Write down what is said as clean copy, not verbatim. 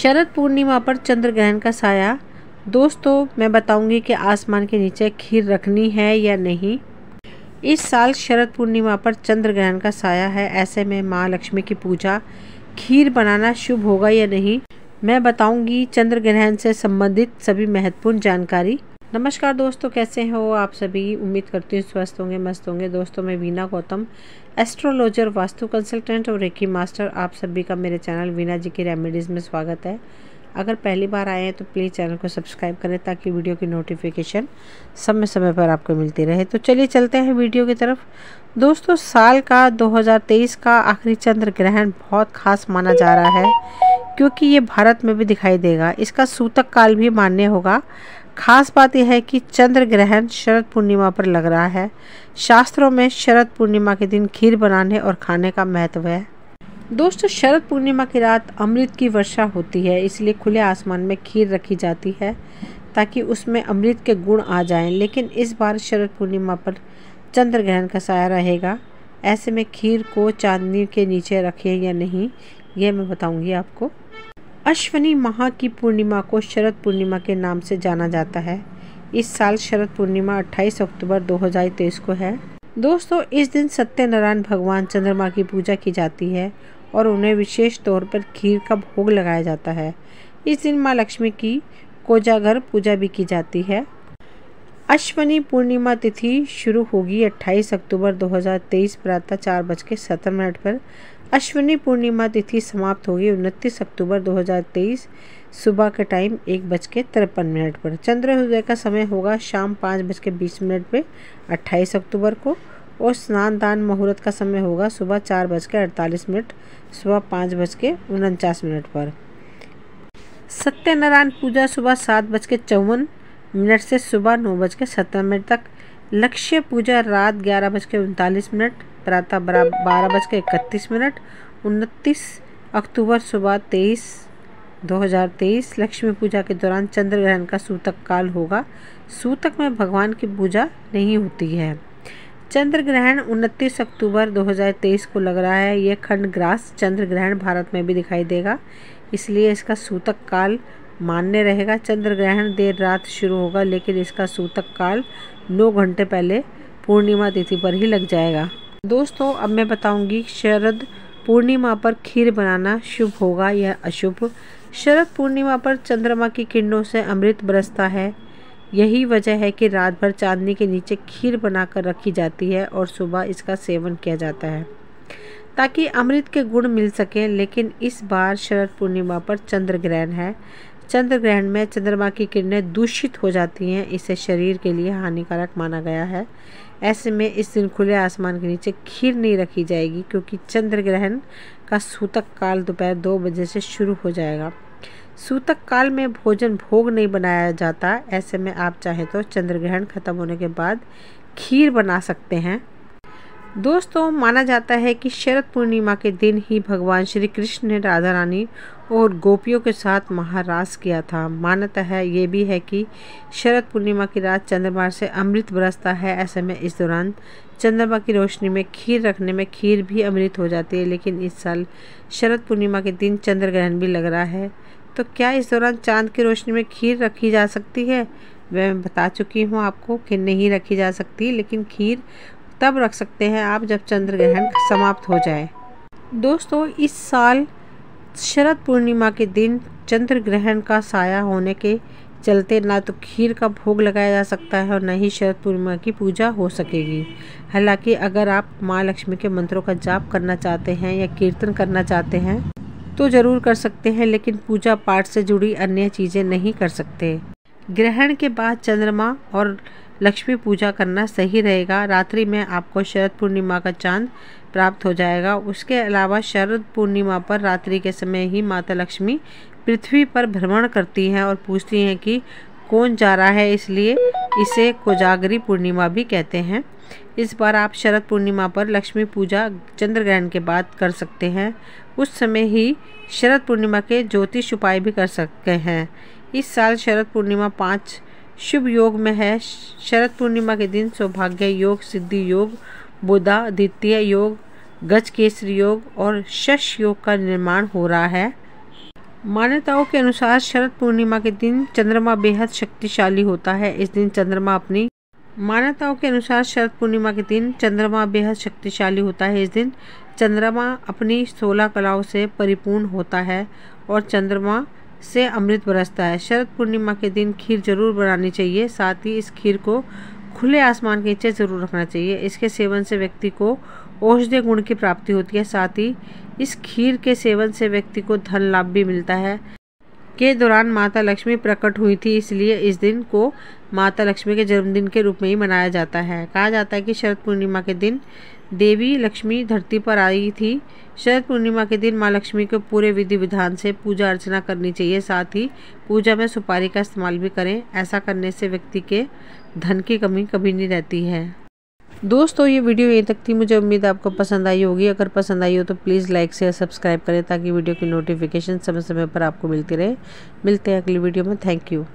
शरद पूर्णिमा पर चंद्र ग्रहण का साया। दोस्तों, मैं बताऊंगी कि आसमान के नीचे खीर रखनी है या नहीं। इस साल शरद पूर्णिमा पर चंद्र ग्रहण का साया है, ऐसे में माँ लक्ष्मी की पूजा खीर बनाना शुभ होगा या नहीं, मैं बताऊंगी चंद्र ग्रहण से संबंधित सभी महत्वपूर्ण जानकारी। नमस्कार दोस्तों, कैसे हो आप सभी। उम्मीद करती हूँ स्वस्थ होंगे, मस्त होंगे। दोस्तों, मैं वीना गौतम, एस्ट्रोलॉजर, वास्तु कंसल्टेंट और रेकी मास्टर, आप सभी का मेरे चैनल वीना जी की रेमेडीज़ में स्वागत है। अगर पहली बार आए हैं तो प्लीज़ चैनल को सब्सक्राइब करें ताकि वीडियो की नोटिफिकेशन समय समय पर आपको मिलती रहे। तो चलिए चलते हैं वीडियो की तरफ। दोस्तों, साल का 2023 का आखिरी चंद्र ग्रहण बहुत खास माना जा रहा है क्योंकि ये भारत में भी दिखाई देगा। इसका सूतक काल भी मान्य होगा। खास बात यह है कि चंद्र ग्रहण शरद पूर्णिमा पर लग रहा है। शास्त्रों में शरद पूर्णिमा के दिन खीर बनाने और खाने का महत्व है। दोस्तों, शरद पूर्णिमा की रात अमृत की वर्षा होती है, इसलिए खुले आसमान में खीर रखी जाती है ताकि उसमें अमृत के गुण आ जाएं। लेकिन इस बार शरद पूर्णिमा पर चंद्र ग्रहण का साया रहेगा, ऐसे में खीर को चांदनी के नीचे रखें या नहीं, यह मैं बताऊंगी आपको। अश्विनी माह की पूर्णिमा को शरद पूर्णिमा के नाम से जाना जाता है। इस साल शरद पूर्णिमा 28 अक्टूबर 2023 को है। दोस्तों, इस दिन सत्यनारायण भगवान चंद्रमा की पूजा की जाती है और उन्हें विशेष तौर पर खीर का भोग लगाया जाता है। इस दिन माँ लक्ष्मी की कोजागर पूजा भी की जाती है। अश्विनी पूर्णिमा तिथि शुरू होगी 28 अक्टूबर 2023 प्रातः 4:17 पर। अश्विनी पूर्णिमा तिथि समाप्त होगी 29 अक्टूबर 2023 सुबह के टाइम 1:53 पर। चंद्रोदय का समय होगा शाम 5:20 पे 28 अक्टूबर को, और स्नान दान मुहूर्त का समय होगा सुबह 4:48 सुबह 5:49 पर। सत्यनारायण पूजा सुबह 7:54 से सुबह 9:17 तक। लक्ष्य पूजा रात 11:39 प्रातः 12:31। 29 अक्टूबर सुबह 2023 लक्ष्मी पूजा के दौरान चंद्र ग्रहण का सूतक काल होगा। सूतक में भगवान की पूजा नहीं होती है। चंद्र ग्रहण 29 अक्टूबर 2023 को लग रहा है। यह खंडग्रास चंद्र ग्रहण भारत में भी दिखाई देगा, इसलिए इसका सूतक काल मान्य रहेगा। चंद्र ग्रहण देर रात शुरू होगा, लेकिन इसका सूतक काल 9 घंटे पहले पूर्णिमा तिथि पर ही लग जाएगा। दोस्तों, अब मैं बताऊंगी शरद पूर्णिमा पर खीर बनाना शुभ होगा या अशुभ। शरद पूर्णिमा पर चंद्रमा की किरणों से अमृत बरसता है। यही वजह है कि रात भर चांदनी के नीचे खीर बनाकर रखी जाती है और सुबह इसका सेवन किया जाता है ताकि अमृत के गुण मिल सकें। लेकिन इस बार शरद पूर्णिमा पर चंद्र ग्रहण है। चंद्र ग्रहण में चंद्रमा की किरणें दूषित हो जाती हैं, इसे शरीर के लिए हानिकारक माना गया है। ऐसे में इस दिन खुले आसमान के नीचे खीर नहीं रखी जाएगी क्योंकि चंद्र ग्रहण का सूतक काल दोपहर 2 बजे से शुरू हो जाएगा। सूतक काल में भोजन भोग नहीं बनाया जाता। ऐसे में आप चाहें तो चंद्र ग्रहण खत्म होने के बाद खीर बना सकते हैं। दोस्तों, माना जाता है कि शरद पूर्णिमा के दिन ही भगवान श्री कृष्ण ने राधा रानी और गोपियों के साथ महारास किया था। मान्यता है ये भी है कि शरद पूर्णिमा की रात चंद्रमा से अमृत बरसता है। ऐसे में इस दौरान चंद्रमा की रोशनी में खीर रखने में खीर भी अमृत हो जाती है। लेकिन इस साल शरद पूर्णिमा के दिन चंद्र ग्रहण भी लग रहा है, तो क्या इस दौरान चांद की रोशनी में खीर रखी जा सकती है? मैं बता चुकी हूँ आपको कि नहीं रखी जा सकती, लेकिन खीर तब रख सकते हैं आप जब चंद्र ग्रहण समाप्त हो जाए। दोस्तों, इस साल शरद पूर्णिमा के दिन चंद्र ग्रहण का साया होने के चलते ना तो खीर का भोग लगाया जा सकता है और न ही शरद पूर्णिमा की पूजा हो सकेगी। हालांकि अगर आप माँ लक्ष्मी के मंत्रों का जाप करना चाहते हैं या कीर्तन करना चाहते हैं तो ज़रूर कर सकते हैं, लेकिन पूजा पाठ से जुड़ी अन्य चीज़ें नहीं कर सकते। ग्रहण के बाद चंद्रमा और लक्ष्मी पूजा करना सही रहेगा। रात्रि में आपको शरद पूर्णिमा का चांद प्राप्त हो जाएगा। उसके अलावा शरद पूर्णिमा पर रात्रि के समय ही माता लक्ष्मी पृथ्वी पर भ्रमण करती हैं और पूछती हैं कि कौन जा रहा है, इसलिए इसे कोजागरी पूर्णिमा भी कहते हैं। इस बार आप शरद पूर्णिमा पर लक्ष्मी पूजा चंद्र ग्रहण के बाद कर सकते हैं। उस समय ही शरद पूर्णिमा के ज्योतिष उपाय भी कर सकते हैं। इस साल शरद पूर्णिमा 5 शुभ योग में है। शरद पूर्णिमा के दिन सौभाग्य योग, सिद्धि योग, बुधा द्वितीय योग, गज केसरी योग और शश योग का निर्माण हो रहा है। मान्यताओं के अनुसार शरद पूर्णिमा के दिन चंद्रमा बेहद शक्तिशाली होता है। इस दिन चंद्रमा अपनी मान्यताओं के अनुसार शरद पूर्णिमा के दिन चंद्रमा बेहद शक्तिशाली होता है। इस दिन चंद्रमा अपनी 16 कलाओं से परिपूर्ण होता है और चंद्रमा से अमृत बरसता है। शरद पूर्णिमा के दिन खीर जरूर बनानी चाहिए। साथ ही इस खीर को खुले आसमान के नीचे ज़रूर रखना चाहिए। इसके सेवन से व्यक्ति को औषधीय गुण की प्राप्ति होती है। साथ ही इस खीर के सेवन से व्यक्ति को धन लाभ भी मिलता है। के दौरान माता लक्ष्मी प्रकट हुई थी, इसलिए इस दिन को माता लक्ष्मी के जन्मदिन के रूप में ही मनाया जाता है। कहा जाता है कि शरद पूर्णिमा के दिन देवी लक्ष्मी धरती पर आई थी। शरद पूर्णिमा के दिन माँ लक्ष्मी को पूरे विधि विधान से पूजा अर्चना करनी चाहिए। साथ ही पूजा में सुपारी का इस्तेमाल भी करें। ऐसा करने से व्यक्ति के धन की कमी कभी नहीं रहती है। दोस्तों, ये वीडियो यहीं तक थी। मुझे उम्मीद है आपको पसंद आई होगी। अगर पसंद आई हो तो प्लीज़ लाइक शेयर सब्सक्राइब करें ताकि वीडियो की नोटिफिकेशन समय समय पर आपको मिलती रहे। मिलते हैं अगली वीडियो में। Thank you.